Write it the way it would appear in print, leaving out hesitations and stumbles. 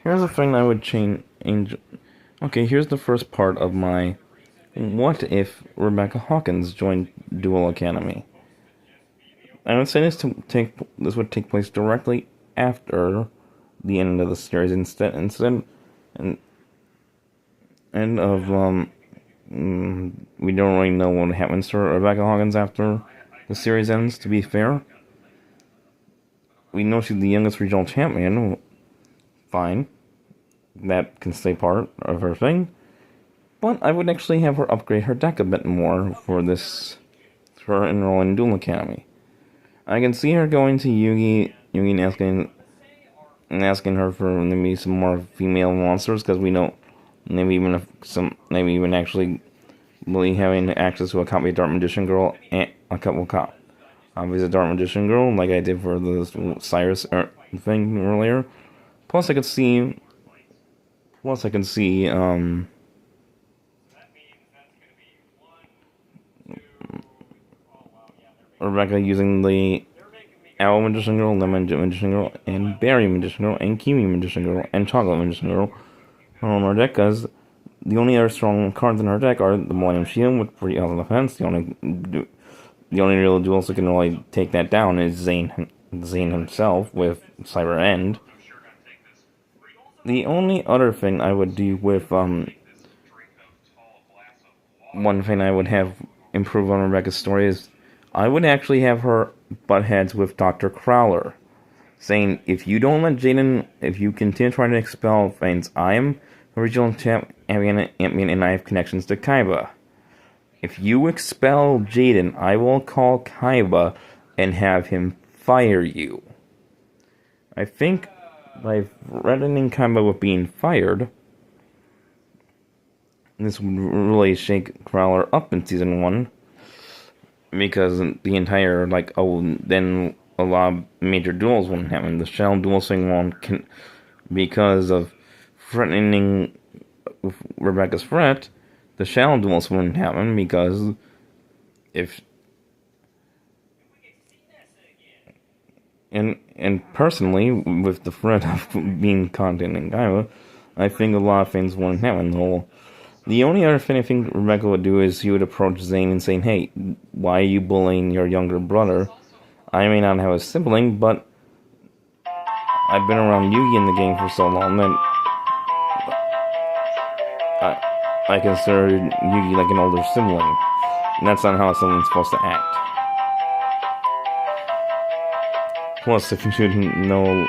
Here's a thing I would change. Okay, here's the first part of my. What if Rebecca Hawkins joined Duel Academy? I would say this would take place directly after the end of the series instead and of we don't really know what happens to Rebecca Hawkins after the series ends. To be fair, we know she's the youngest regional champion. Fine, that can stay part of her thing. But I would actually have her upgrade her deck a bit more for her enroll in Duel Academy. I can see her going to Yugi and asking her for maybe some more female monsters, because we know maybe even actually really having access to a copy of Dark Magician Girl and a couple copies of Dark Magician Girl, like I did for the Cyrus thing earlier. Plus, I could see. Rebecca using the Apple Magician Girl, Lemon Magician Girl, and Berry Magician Girl, and Kiwi Magician Girl, and Chocolate Magician Girl on her deck, because the only other strong cards in her deck are the Millennium Shield with 3,000 defense. The only real duelist that can really take that down is Zane himself with Cyber End. The only other thing I would do with one thing I would have improve on Rebecca's story is I would actually have her butt heads with Dr. Crowler, saying, if you continue trying to expel things, I am original champion and I have connections to Kaiba. If you expel Jaden, I will call Kaiba and have him fire you. I think by threatening Kaiba with being fired, this would really shake Crowler up in Season 1. Because the entire, then a lot of major duels wouldn't happen. The Shell duel thing won't, because of threatening Rebecca's threat, the Shell duels wouldn't happen, because and personally, with the threat of being content in Kaiba, I think a lot of things wouldn't happen. The only other thing I think Rebecca would do is he would approach Zane and saying, hey, why are you bullying your younger brother? I may not have a sibling, but I've been around Yugi in the game for so long that I consider Yugi like an older sibling. And that's not how a sibling's supposed to act. Plus, if you shouldn't know,